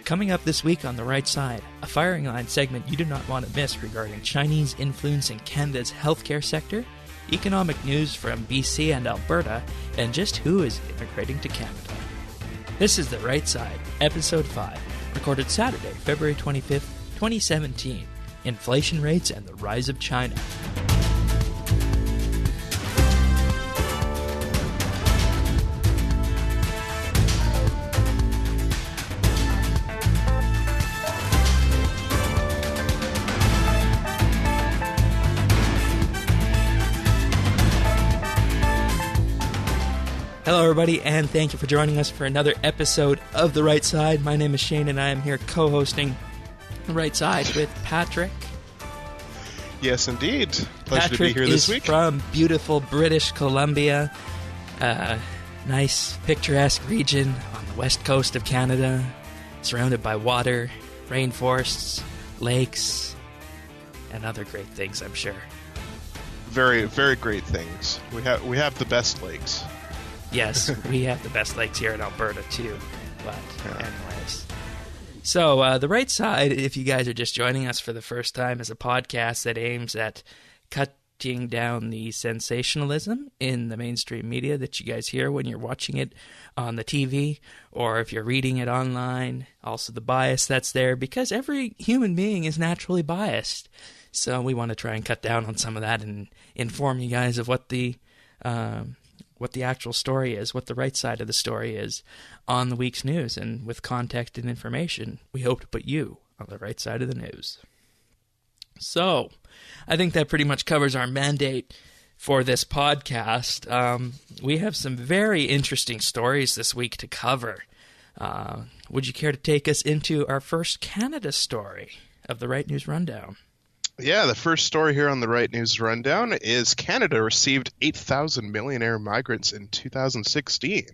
Coming up this week on The Right Side, a firing line segment you do not want to miss regarding Chinese influence in Canada's healthcare sector, economic news from BC and Alberta, and just who is immigrating to Canada. This is The Right Side, Episode 5, recorded Saturday, February 25th, 2017. Inflation rates and the rise of China. Hello, everybody, and thank you for joining us for another episode of The Right Side. My name is Shane, and I am here co-hosting The Right Side with Patrick. Yes, indeed. Pleasure Patrick to be here this week. From beautiful British Columbia, nice picturesque region on the west coast of Canada, surrounded by water, rainforests, lakes, and other great things, I'm sure. Very, very great things. We have the best lakes. Yes, we have the best lakes here in Alberta, too. But anyways. So, The Right Side, if you guys are just joining us for the first time, is a podcast that aims at cutting down the sensationalism in the mainstream media that you guys hear when you're watching it on the TV, or if you're reading it online, also the bias that's there, because every human being is naturally biased. So we want to try and cut down on some of that and inform you guys of what the actual story is, what the right side of the story is on the week's news. And with context and information, we hope to put you on the right side of the news. So, I think that pretty much covers our mandate for this podcast. We have some very interesting stories this week to cover. Would you care to take us into our first Canada story of the Right News Rundown? Yeah, the first story here on the Right News Rundown is Canada received 8,000 millionaire migrants in 2016.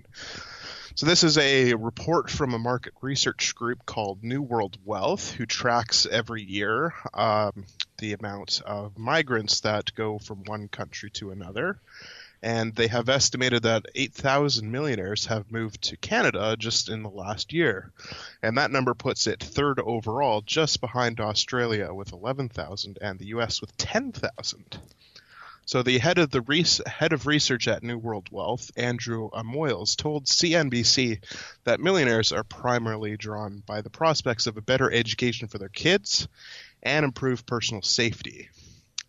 So this is a report from a market research group called New World Wealth, who tracks every year the amount of migrants that go from one country to another. And they have estimated that 8,000 millionaires have moved to Canada just in the last year. And that number puts it third overall, just behind Australia with 11,000 and the U.S. with 10,000. So the head of research at New World Wealth, Andrew Amoyles, told CNBC that millionaires are primarily drawn by the prospects of a better education for their kids and improved personal safety.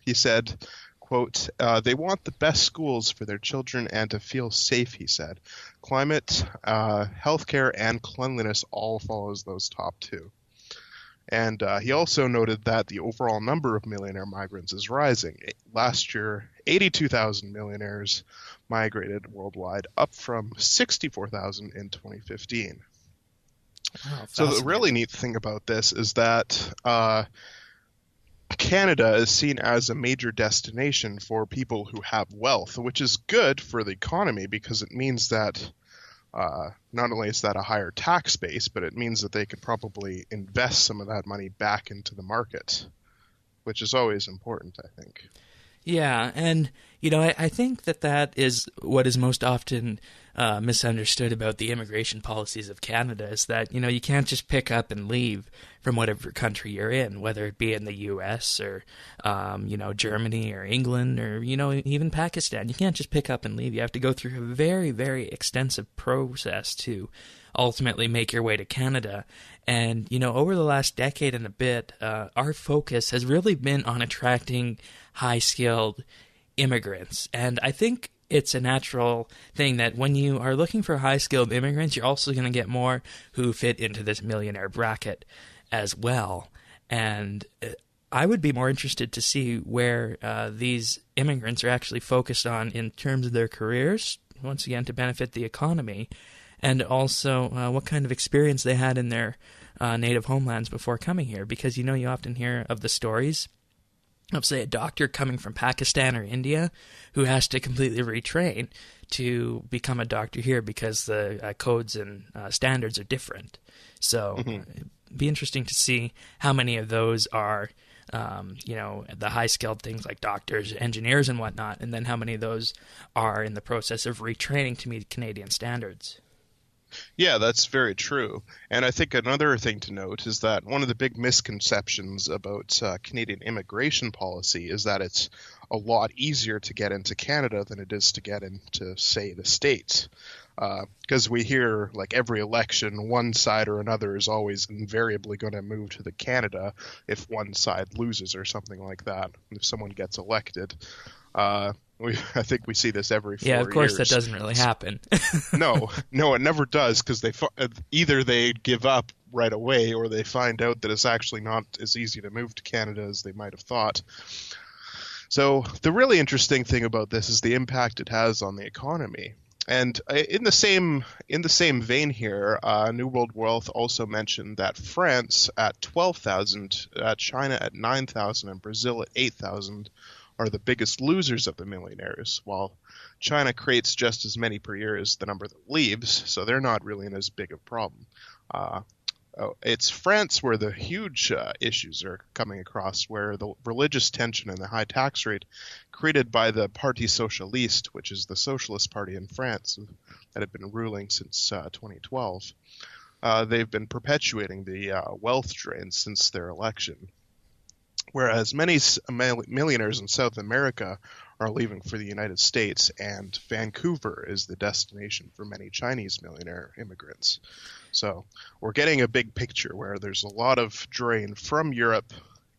He said, quote, they want the best schools for their children and to feel safe, he said. Climate, healthcare, and cleanliness all follows those top two. And he also noted that the overall number of millionaire migrants is rising. Last year, 82,000 millionaires migrated worldwide, up from 64,000 in 2015. Wow, so the really neat thing about this is that Canada is seen as a major destination for people who have wealth, which is good for the economy because it means that not only is that a higher tax base, but it means that they could probably invest some of that money back into the market, which is always important, I think. Yeah, and, I think that is what is most often misunderstood about the immigration policies of Canada is that, you can't just pick up and leave from whatever country you're in, whether it be in the U.S. or, Germany or England or, even Pakistan. You can't just pick up and leave. You have to go through a very, very extensive process to ultimately make your way to Canada. And, over the last decade and a bit, our focus has really been on attracting high-skilled immigrants. And I think it's a natural thing that when you are looking for high-skilled immigrants, you're also going to get more who fit into this millionaire bracket as well. And I would be more interested to see where these immigrants are actually focused on in terms of their careers, once again, to benefit the economy, and also what kind of experience they had in their native homelands before coming here. Because, you often hear of the stories of, say, a doctor coming from Pakistan or India who has to completely retrain to become a doctor here because the codes and standards are different. So it'd be interesting to see how many of those are, the high-skilled things like doctors, engineers, and whatnot, and then how many of those are in the process of retraining to meet Canadian standards. Yeah, that's very true. And I think another thing to note is that one of the big misconceptions about Canadian immigration policy is that it's a lot easier to get into Canada than it is to get into, say, the States. Because we hear, like, every election, one side or another is always invariably going to move to the Canada if one side loses or something like that, if someone gets elected. I think we see this every 4 years. Yeah, of course that doesn't really happen. No, it never does, because either they give up right away or they find out that it's actually not as easy to move to Canada as they might have thought. So the really interesting thing about this is the impact it has on the economy. And in the same vein here, New World Wealth also mentioned that France at 12,000, China at 9,000, and Brazil at 8,000 are the biggest losers of the millionaires, while China creates just as many per year as the number that leaves, so they're not really in as big a problem. It's France where the huge issues are coming across, where the religious tension and the high tax rate created by the Parti Socialiste, which is the Socialist Party in France that had been ruling since 2012, they've been perpetuating the wealth drain since their election. Whereas many millionaires in South America are leaving for the United States, and Vancouver is the destination for many Chinese millionaire immigrants. So we're getting a big picture where there's a lot of drain from Europe,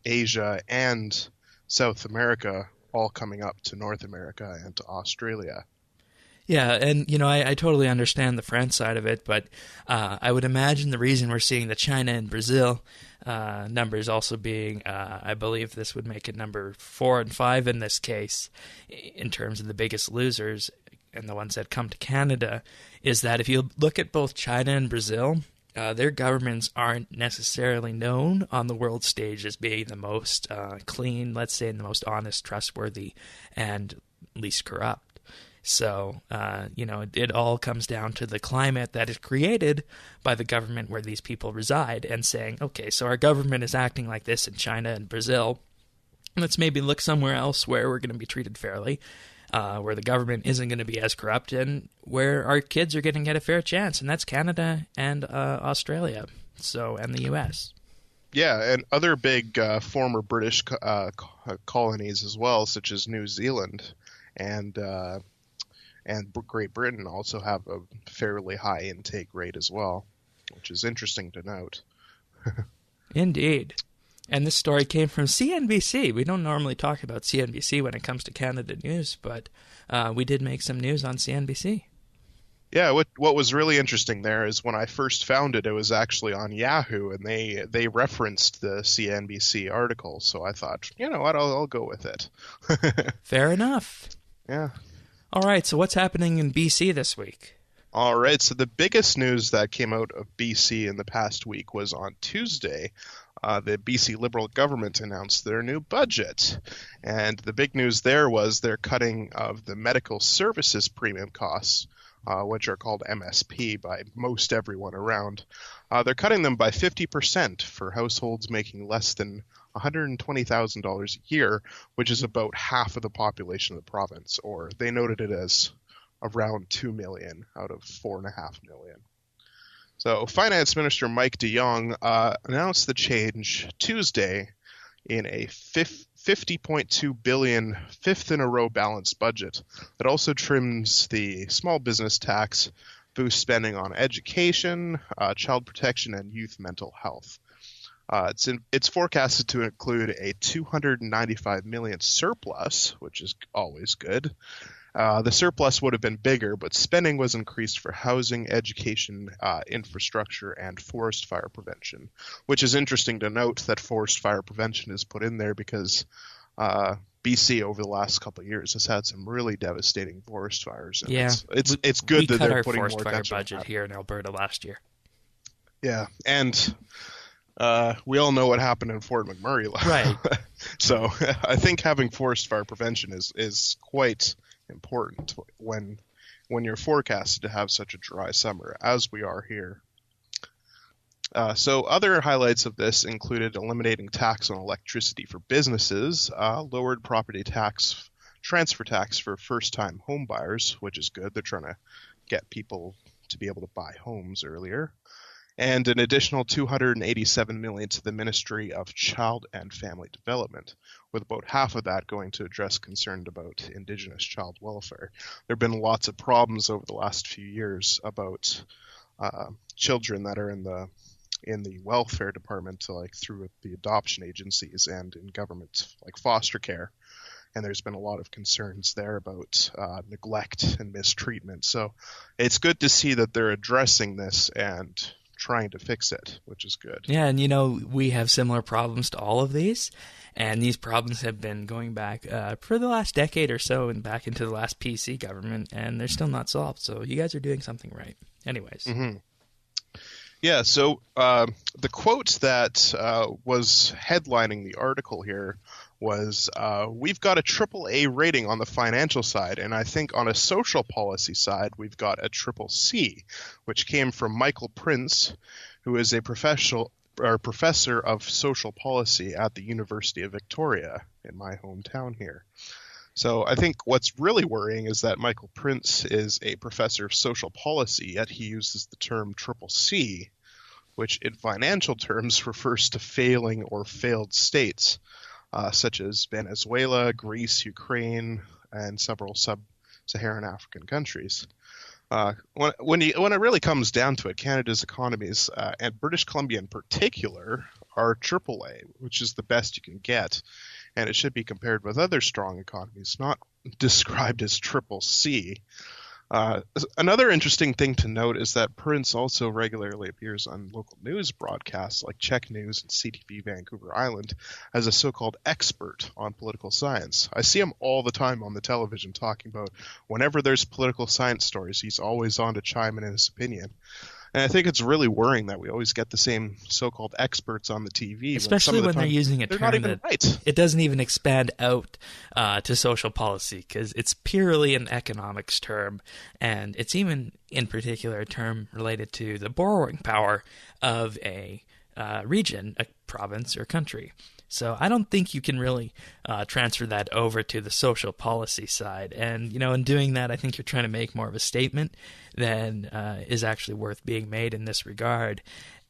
Asia, and South America all coming up to North America and to Australia. Yeah, and I totally understand the France side of it, but I would imagine the reason we're seeing the China and Brazil numbers also being, I believe this would make it number 4 and 5 in this case, in terms of the biggest losers and the ones that come to Canada, is that if you look at both China and Brazil, their governments aren't necessarily known on the world stage as being the most clean, let's say, and the most honest, trustworthy, and least corrupt. So, it all comes down to the climate that is created by the government where these people reside, and saying, okay, so our government is acting like this in China and Brazil. Let's maybe look somewhere else where we're going to be treated fairly, where the government isn't going to be as corrupt, and where our kids are going to get a fair chance, and that's Canada and Australia, and the U.S. Yeah, and other big former British colonies as well, such as New Zealand and Great Britain, also have a fairly high intake rate as well, which is interesting to note. Indeed. And this story came from CNBC. We don't normally talk about CNBC when it comes to Canada news, but we did make some news on CNBC. Yeah, what was really interesting there is when I first found it, it was actually on Yahoo, and they referenced the CNBC article, so I thought, you know what, I'll go with it. Fair enough. Yeah. All right, so what's happening in BC this week? All right, so the biggest news that came out of BC in the past week was on Tuesday. The BC Liberal government announced their new budget. And the big news there was their cutting of the medical services premium costs, which are called MSP by most everyone around. They're cutting them by 50% for households making less than $120,000 a year, which is about half of the population of the province, or they noted it as around 2 million out of 4.5 million. So Finance Minister Mike de Jong announced the change Tuesday in a $50.2 billion fifth-in-a-row balanced budget that also trims the small business tax, boosts spending on education, child protection, and youth mental health. It's forecasted to include a $295 million surplus, which is always good. The surplus would have been bigger, but spending was increased for housing, education, infrastructure, and forest fire prevention, which is interesting to note that forest fire prevention is put in there because BC over the last couple of years has had some really devastating forest fires. And yeah, it's good that they're putting more attention. We cut our forest fire budget here in Alberta last year. Yeah, and we all know what happened in Fort McMurray. Right. So I think having forest fire prevention is quite important when you're forecasted to have such a dry summer as we are here. So other highlights of this included eliminating tax on electricity for businesses, lowered property tax, transfer tax for first-time home buyers, which is good. They're trying to get people to be able to buy homes earlier, and an additional $287 million to the Ministry of Child and Family Development, with about half of that going to address concerns about Indigenous child welfare. There have been lots of problems over the last few years about children that are in the welfare department, like through the adoption agencies and in government, like foster care. And there's been a lot of concerns there about neglect and mistreatment. So it's good to see that they're addressing this and trying to fix it, which is good. Yeah, and we have similar problems to all of these, and these problems have been going back for the last decade or so and back into the last PC government, and they're still not solved. So you guys are doing something right. Anyways. Mm-hmm. Yeah, so the quote that was headlining the article here was, we've got a AAA rating on the financial side, and I think on a social policy side, we've got a CCC, which came from Michael Prince, who is a professor of social policy at the University of Victoria in my hometown here. So I think what's really worrying is that Michael Prince is a professor of social policy, yet he uses the term CCC, which in financial terms refers to failing or failed states, such as Venezuela, Greece, Ukraine, and several sub-Saharan African countries. When it really comes down to it, Canada's economies, and British Columbia in particular, are AAA, which is the best you can get, and it should be compared with other strong economies, not described as CCC. Another interesting thing to note is that Prince also regularly appears on local news broadcasts like Czech News and CTV Vancouver Island as a so-called expert on political science. I see him all the time on the television talking about whenever there's political science stories, he's always on to chime in his opinion. And I think it's really worrying that we always get the same so-called experts on the TV. Especially when they're using a term that right. It doesn't even expand out to social policy, because it's purely an economics term, and it's even in particular a term related to the borrowing power of a region, a province, or country. So I don't think you can really transfer that over to the social policy side. And, in doing that, I think you're trying to make more of a statement than is actually worth being made in this regard.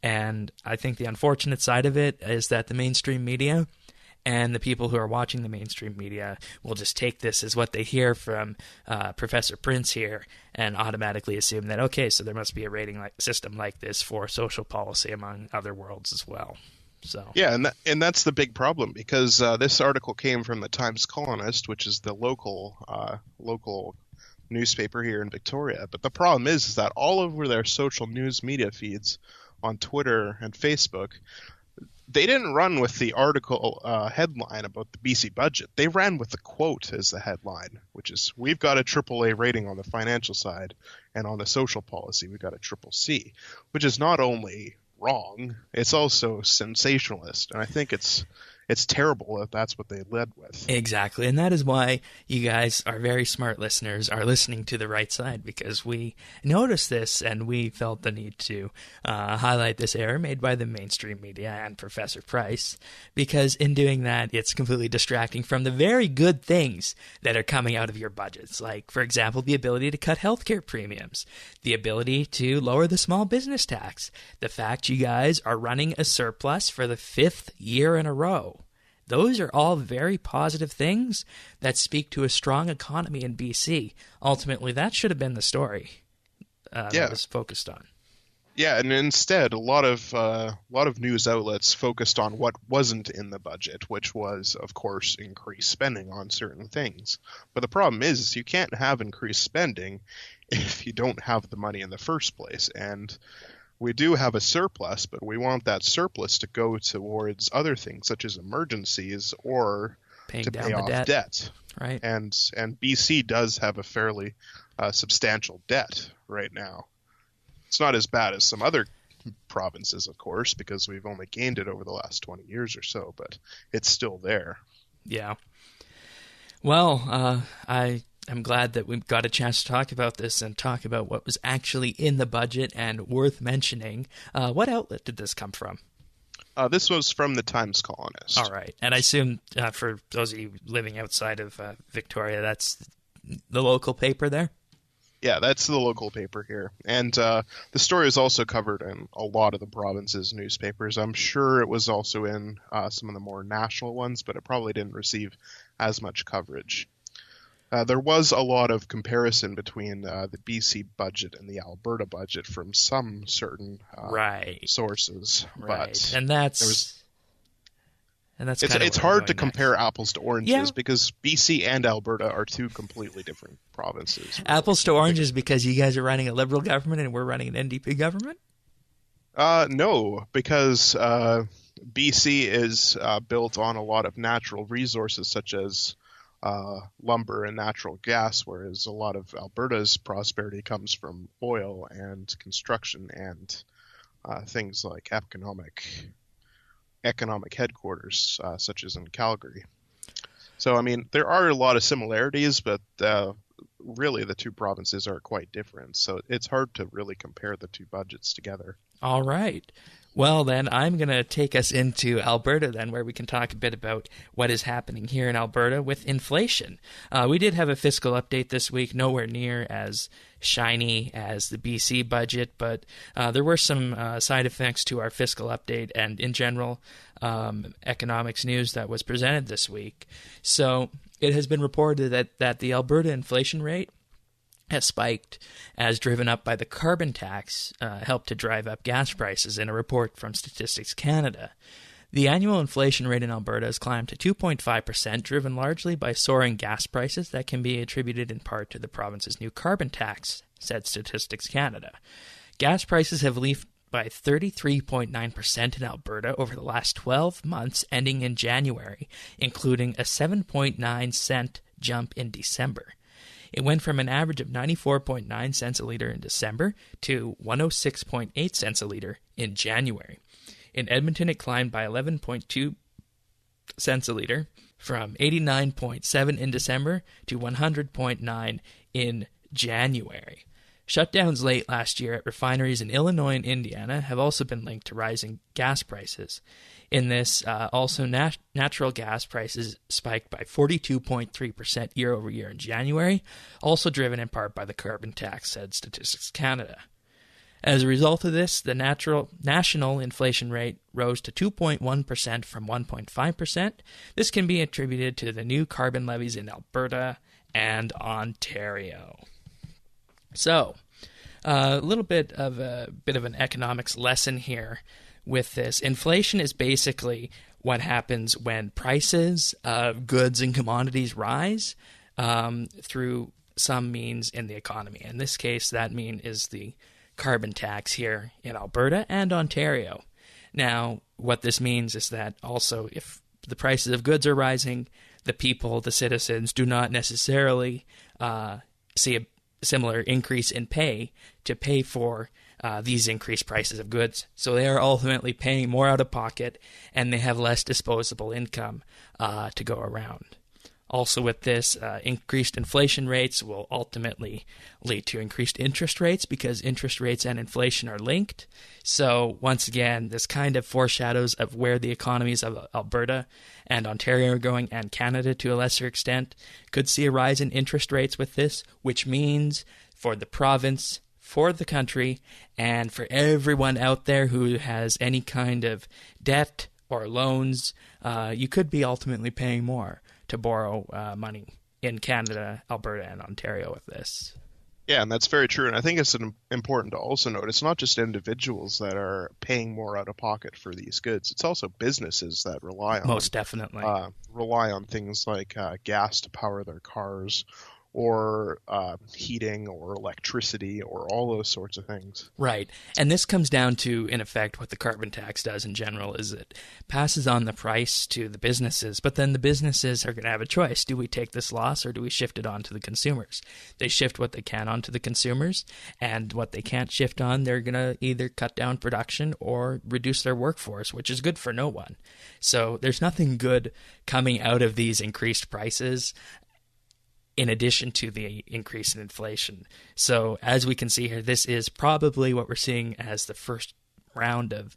And I think the unfortunate side of it is that the mainstream media and the people who are watching the mainstream media will just take this as what they hear from Professor Prince here and automatically assume that, okay, so there must be a rating system like this for social policy among other worlds as well. So. Yeah, and that's the big problem, because this article came from the Times Colonist, which is the local newspaper here in Victoria. But the problem is that all over their social news media feeds on Twitter and Facebook, they didn't run with the article headline about the BC budget. They ran with the quote as the headline, which is, we've got a AAA rating on the financial side, and on the social policy, we've got a CCC, which is not only wrong, it's also sensationalist, and I think it's terrible that that's what they led with. Exactly, and that is why you guys, our very smart listeners, are listening to the right side, because we noticed this and we felt the need to highlight this error made by the mainstream media and Professor Price, because in doing that, it's completely distracting from the very good things that are coming out of your budgets, like, for example, the ability to cut healthcare premiums, the ability to lower the small business tax, the fact you guys are running a surplus for the 5th year in a row. Those are all very positive things that speak to a strong economy in BC. Ultimately, that should have been the story that was focused on. Yeah, and instead, a lot of news outlets focused on what wasn't in the budget, which was, of course, increased spending on certain things. But the problem is you can't have increased spending if you don't have the money in the first place. And we do have a surplus, but we want that surplus to go towards other things, such as emergencies or paying to down pay the off debt. Right. And BC does have a fairly substantial debt right now. It's not as bad as some other provinces, of course, because we've only gained it over the last 20 years or so, but it's still there. Yeah. Well, I'm glad that we've got a chance to talk about this and talk about what was actually in the budget and worth mentioning. What outlet did this come from? This was from the Times Colonist. All right. And I assume for those of you living outside of Victoria, that's the local paper there? Yeah, that's the local paper here. And the story is also covered in a lot of the province's newspapers. I'm sure it was also in some of the more national ones, but it probably didn't receive as much coverage. There was a lot of comparison between the BC budget and the Alberta budget from some certain sources. Right. But and that's it's hard to compare apples to oranges because BC and Alberta are two completely different provinces. Really. Apples to oranges because you guys are running a Liberal government and we're running an NDP government? No, because BC is built on a lot of natural resources such as lumber and natural gas, whereas a lot of Alberta's prosperity comes from oil and construction and things like economic headquarters, such as in Calgary. So, I mean, there are a lot of similarities, but really the two provinces are quite different. So it's hard to really compare the two budgets together. All right. Well, then I'm going to take us into Alberta then, where we can talk a bit about what is happening here in Alberta with inflation. We did have a fiscal update this week, nowhere near as shiny as the BC budget, but there were some side effects to our fiscal update and, in general, economics news that was presented this week. So it has been reported that the Alberta inflation rate has spiked as driven up by the carbon tax helped to drive up gas prices in a report from Statistics Canada. The annual inflation rate in Alberta has climbed to 2.5%, driven largely by soaring gas prices that can be attributed in part to the province's new carbon tax, said Statistics Canada. Gas prices have leaped by 33.9% in Alberta over the last 12 months, ending in January, including a 7.9 cent jump in December. It went from an average of 94.9 cents a liter in December to 106.8 cents a liter in January. In Edmonton, it climbed by 11.2 cents a liter, from 89.7 in December to 100.9 in January. Shutdowns late last year at refineries in Illinois and Indiana have also been linked to rising gas prices. In this, also natural gas prices spiked by 42.3% year over year in January, also driven in part by the carbon tax, said Statistics Canada. As a result of this, the national inflation rate rose to 2.1% from 1.5%. This can be attributed to the new carbon levies in Alberta and Ontario. So, a little bit of an economics lesson here with this. Inflation is basically what happens when prices of goods and commodities rise through some means in the economy. In this case, that mean is the carbon tax here in Alberta and Ontario. Now, what this means is that also if the prices of goods are rising, the people, the citizens, do not necessarily see a similar increase in pay to pay for these increased prices of goods. So they are ultimately paying more out of pocket, and they have less disposable income to go around. Also with this, increased inflation rates will ultimately lead to increased interest rates because interest rates and inflation are linked. So once again, this kind of foreshadows of where the economies of Alberta and Ontario are going, and Canada to a lesser extent. Could see a rise in interest rates with this, which means for the province, for the country, and for everyone out there who has any kind of debt or loans, you could be ultimately paying more to borrow money in Canada, Alberta, and Ontario with this. Yeah, and that's very true. And I think it's important to also note it's not just individuals that are paying more out of pocket for these goods. It's also businesses that rely on things like gas to power their cars, or heating or electricity or all those sorts of things. Right. And this comes down to, in effect, what the carbon tax does in general is it passes on the price to the businesses, but then the businesses are going to have a choice. Do we take this loss or do we shift it on to the consumers? They shift what they can onto the consumers, and what they can't shift on, they're going to either cut down production or reduce their workforce, which is good for no one. So there's nothing good coming out of these increased prices in addition to the increase in inflation. So as we can see here, this is probably what we're seeing as the first round of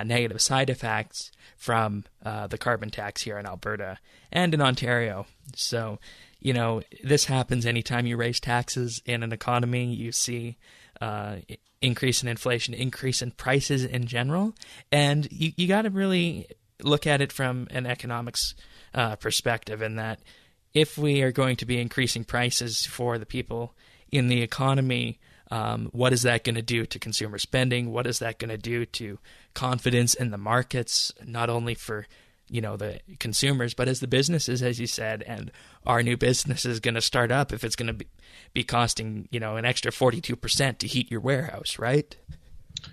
negative side effects from the carbon tax here in Alberta and in Ontario. So this happens anytime you raise taxes in an economy. You see increase in inflation, increase in prices in general, and you got to really look at it from an economics perspective, in that if we are going to be increasing prices for the people in the economy, what is that going to do to consumer spending? What is that going to do to confidence in the markets, not only for the consumers, but as the businesses, as you said, and our new business is going to start up if it's going to be costing, an extra 42% to heat your warehouse, right?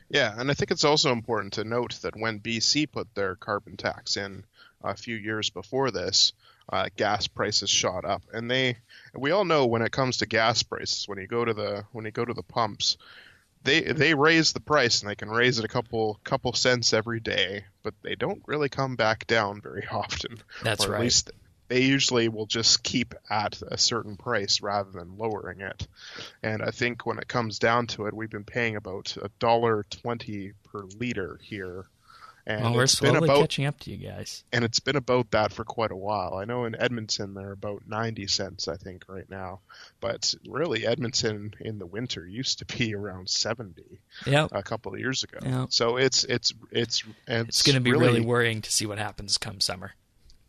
Yeah, and I think it's also important to note that when BC put their carbon tax in a few years before this, gas prices shot up, and we all know when it comes to gas prices, when you go to the pumps, they raise the price, and they can raise it a couple cents every day, but they don't really come back down very often. That's or right. At least they usually will just keep at a certain price rather than lowering it. And I think when it comes down to it, we've been paying about $1.20 per liter here. And well, we're slowly catching up to you guys. And it's been about that for quite a while. I know in Edmonton they're about 90 cents, I think, right now. But really, Edmonton in the winter used to be around 70 a couple of years ago. Yep. So it's going to be really worrying to see what happens come summer.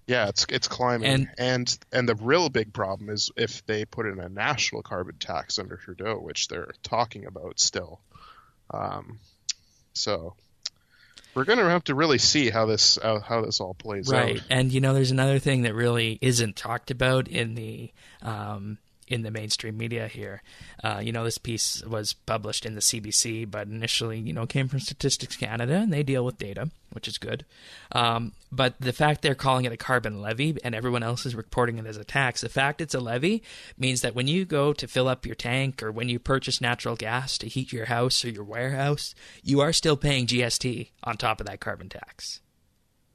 Yeah, it's climbing. And the real big problem is if they put in a national carbon tax under Trudeau, which they're talking about still. So we're going to have to really see how this all plays out. Right, and there's another thing that really isn't talked about in the mainstream media here. This piece was published in the CBC, but initially, came from Statistics Canada, and they deal with data, which is good. But the fact they're calling it a carbon levy and everyone else is reporting it as a tax, the fact it's a levy means that when you go to fill up your tank or when you purchase natural gas to heat your house or your warehouse, you are still paying GST on top of that carbon tax.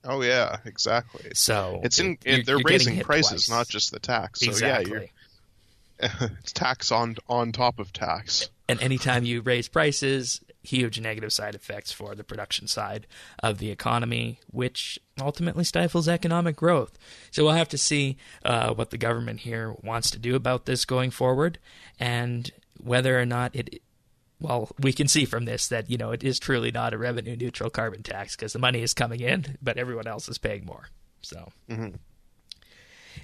Oh yeah, exactly. So they're raising prices, not just the tax. So exactly. It's tax on top of tax. And anytime you raise prices, huge negative side effects for the production side of the economy, which ultimately stifles economic growth. So we'll have to see what the government here wants to do about this going forward, and whether or not we can see from this that, it is truly not a revenue-neutral carbon tax, because the money is coming in, but everyone else is paying more. So,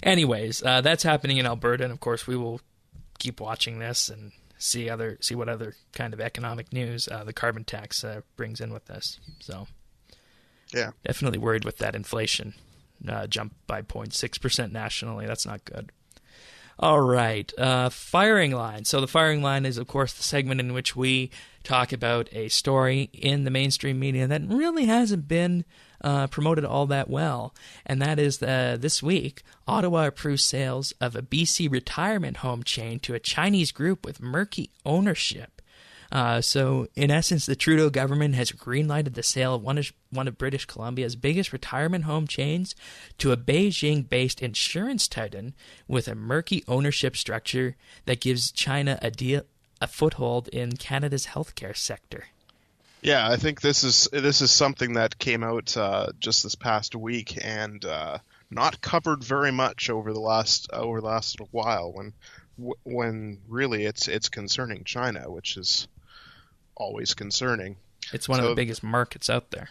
Anyways, that's happening in Alberta, and of course we will keep watching this and see what other kind of economic news the carbon tax brings in with this. So, yeah, definitely worried with that inflation jump by 0.6% nationally. That's not good. All right, firing line. So the firing line is, of course, the segment in which we talk about a story in the mainstream media that really hasn't been promoted all that well. And that is this week, Ottawa approved sales of a BC retirement home chain to a Chinese group with murky ownership. So, in essence, the Trudeau government has greenlighted the sale of one of British Columbia's biggest retirement home chains to a Beijing-based insurance titan with a murky ownership structure that gives China a foothold in Canada's healthcare sector. Yeah, I think this is something that came out just this past week and not covered very much over the last little while. When really it's concerning China, which is always concerning. It's one of the biggest markets out there.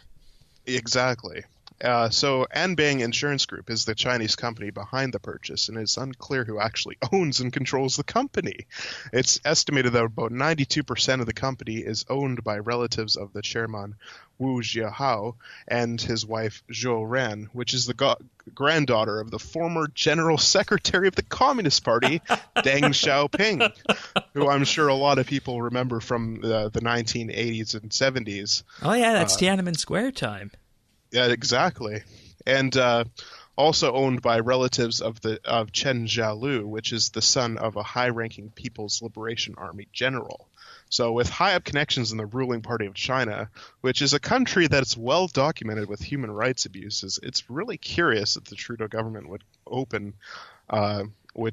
Exactly. So Anbang Insurance Group is the Chinese company behind the purchase, and it's unclear who actually owns and controls the company. It's estimated that about 92% of the company is owned by relatives of the chairman Wu Jiahao and his wife Zhou Ren, which is the granddaughter of the former General Secretary of the Communist Party, Deng Xiaoping, who I'm sure a lot of people remember from the 1980s and 70s. Oh yeah, that's Tiananmen Square time. Yeah, exactly. And also owned by relatives of Chen Jialu, which is the son of a high-ranking People's Liberation Army general. So with high-up connections in the ruling party of China, which is a country that's well documented with human rights abuses, it's really curious that the Trudeau government would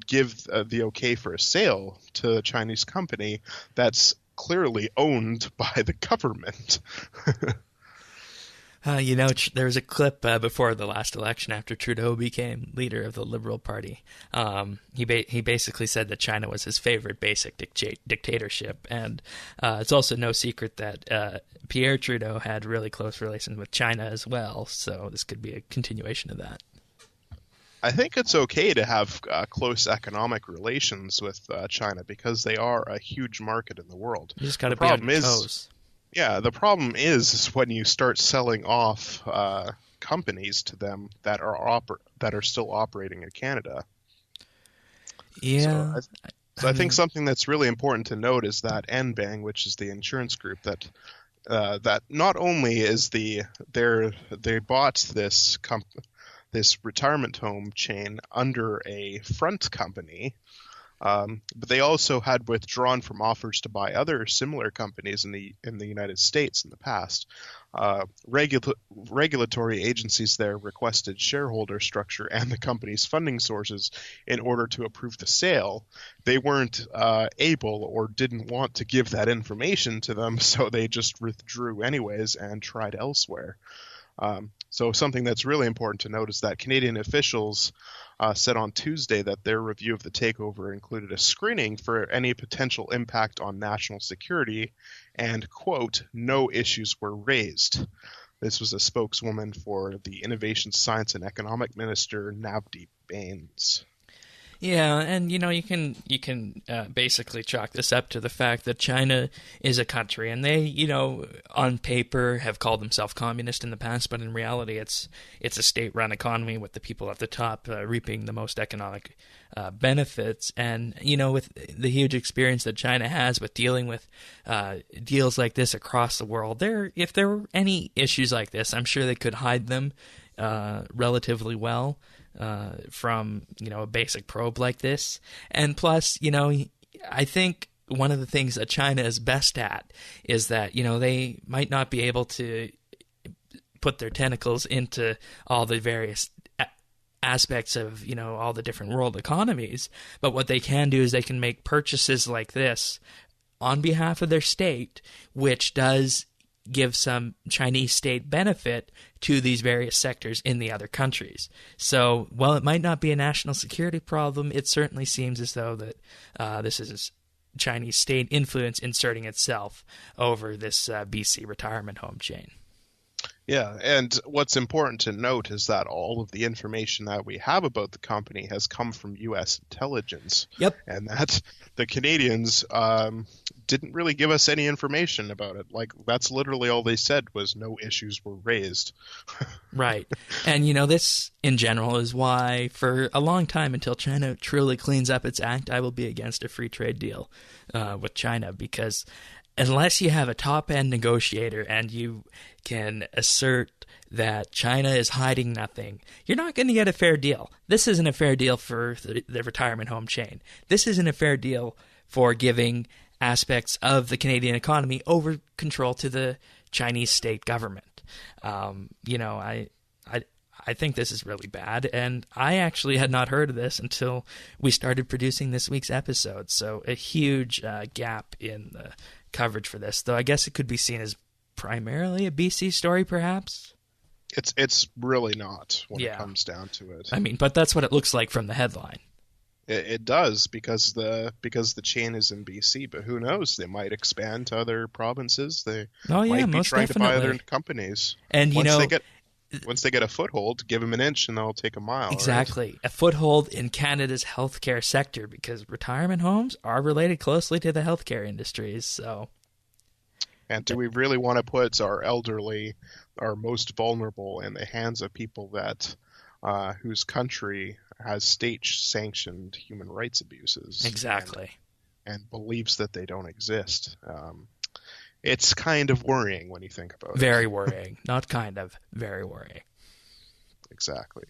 give the okay for a sale to a Chinese company that's clearly owned by the government. There was a clip before the last election after Trudeau became leader of the Liberal Party. He basically said that China was his favorite basic dictatorship. And it's also no secret that Pierre Trudeau had really close relations with China as well. So this could be a continuation of that. I think it's okay to have close economic relations with China because they are a huge market in the world. You just got to be on your toes. Yeah, the problem is when you start selling off companies to them that are still operating in Canada. Yeah. So I think something that's really important to note is that NBang, which is the insurance group that not only is they bought this retirement home chain under a front company. But they also had withdrawn from offers to buy other similar companies in the United States in the past. Regulatory agencies there requested shareholder structure and the company's funding sources in order to approve the sale. They weren't able or didn't want to give that information to them, so they just withdrew anyways and tried elsewhere. So something that's really important to note is that Canadian officials said on Tuesday that their review of the takeover included a screening for any potential impact on national security and, quote, no issues were raised. This was a spokeswoman for the Innovation, Science and Economic Minister, Navdeep Bains. Yeah, and you can basically chalk this up to the fact that China is a country, and they, on paper have called themselves communist in the past, but in reality, it's a state-run economy with the people at the top reaping the most economic benefits. And with the huge experience that China has with dealing with deals like this across the world, if there were any issues like this, I'm sure they could hide them relatively well. From a basic probe like this. And plus, I think one of the things that China is best at is that they might not be able to put their tentacles into all the various aspects of all the different world economies, but what they can do is they can make purchases like this on behalf of their state, which does give some Chinese state benefit to these various sectors in the other countries. So while it might not be a national security problem, it certainly seems as though that this is Chinese state influence inserting itself over this BC retirement home chain. Yeah, and what's important to note is that all of the information that we have about the company has come from U.S. intelligence. Yep. And that the Canadians didn't really give us any information about it. Like, that's literally all they said was no issues were raised. Right. And, this in general is why for a long time until China truly cleans up its act, I will be against a free trade deal with China, because unless you have a top-end negotiator and you can assert that China is hiding nothing, you're not going to get a fair deal. This isn't a fair deal for the retirement home chain. This isn't a fair deal for giving aspects of the Canadian economy over control to the Chinese state government. I think this is really bad, and I actually had not heard of this until we started producing this week's episode, so a huge gap in the coverage for this, though I guess it could be seen as primarily a BC story, perhaps? It's really not when it comes down to it. I mean, but that's what it looks like from the headline. It does because the chain is in BC, but who knows? They might expand to other provinces. They might be trying to buy other companies. And once they get a foothold, give them an inch and they'll take a mile. Exactly. Right? A foothold in Canada's healthcare sector, because retirement homes are related closely to the healthcare industries. So, and do we really want to put our elderly, our most vulnerable, in the hands of people that whose country has state-sanctioned human rights abuses? Exactly. And believes that they don't exist? It's kind of worrying when you think about it. Very worrying. Not kind of. Very worrying. Exactly.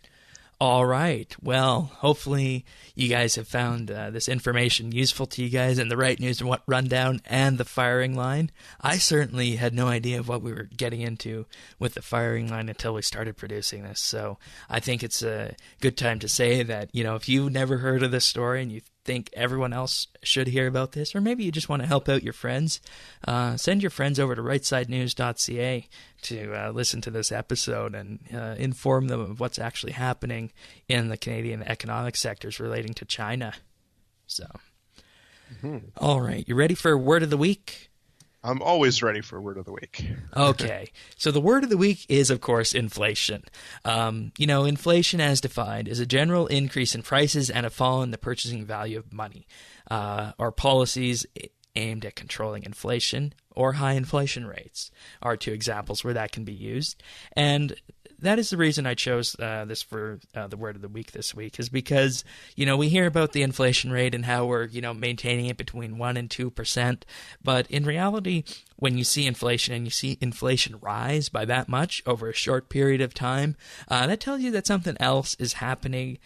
All right. Well, hopefully you guys have found this information useful to you guys in the Right News Rundown and the firing line. I certainly had no idea of what we were getting into with the firing line until we started producing this. So I think it's a good time to say that, if you've never heard of this story and you think everyone else should hear about this, or maybe you just want to help out your friends, send your friends over to rightsidenews.ca to listen to this episode and inform them of what's actually happening in the Canadian economic sectors relating to China. So, All right, you ready for Word of the Week? I'm always ready for Word of the Week. Okay, so the word of the week is, of course, inflation. Inflation as defined is a general increase in prices and a fall in the purchasing value of money. Our policies aimed at controlling inflation or high inflation rates are two examples where that can be used. And that is the reason I chose this for the word of the week this week, is because, we hear about the inflation rate and how we're, maintaining it between 1% and 2%. But in reality, when you see inflation and you see inflation rise by that much over a short period of time, that tells you that something else is happening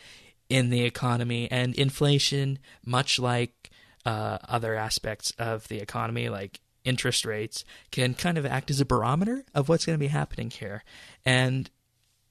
in the economy. And inflation, much like other aspects of the economy, like interest rates, can kind of act as a barometer of what's going to be happening here. And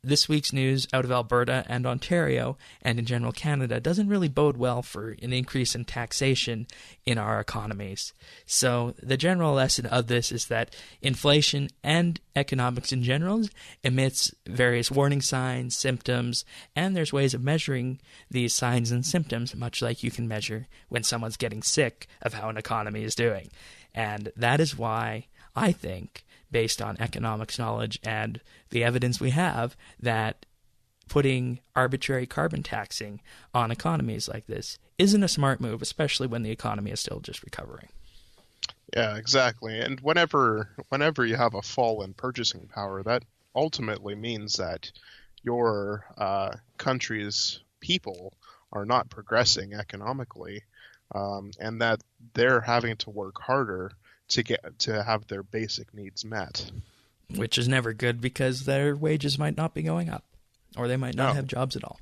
this week's news out of Alberta and Ontario and in general Canada doesn't really bode well for an increase in taxation in our economies. So the general lesson of this is that inflation and economics in general emits various warning signs, symptoms, and there's ways of measuring these signs and symptoms, much like you can measure when someone's getting sick of how an economy is doing. And that is why I think, based on economics knowledge and the evidence we have, that putting arbitrary carbon taxing on economies like this isn't a smart move, especially when the economy is still just recovering. Yeah, exactly. And whenever you have a fall in purchasing power, that ultimately means that your country's people are not progressing economically, and that they're having to work harder to have their basic needs met. Which is never good, because their wages might not be going up, or they might not have jobs at all.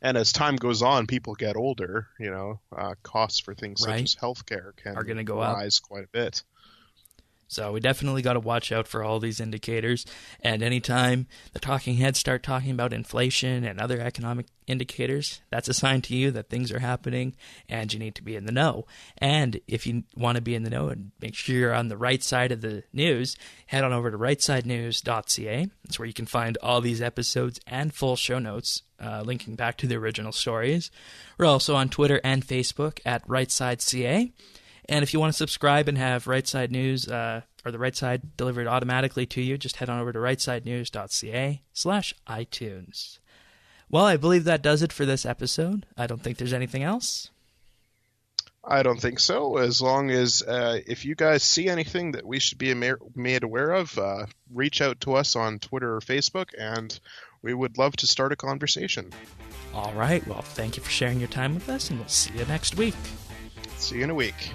And as time goes on, people get older, costs for things such as healthcare are going to go rise up quite a bit. So we definitely got to watch out for all these indicators. And anytime the talking heads start talking about inflation and other economic indicators, that's a sign to you that things are happening and you need to be in the know. And if you want to be in the know and make sure you're on the right side of the news, head on over to rightsidenews.ca. That's where you can find all these episodes and full show notes linking back to the original stories. We're also on Twitter and Facebook at RightSideCA. And if you want to subscribe and have Right Side News or the Right Side delivered automatically to you, just head on over to rightsidenews.ca/iTunes. Well, I believe that does it for this episode. I don't think there's anything else. I don't think so. As long as if you guys see anything that we should be made aware of, reach out to us on Twitter or Facebook, and we would love to start a conversation. All right. Well, thank you for sharing your time with us, and we'll see you next week. See you in a week.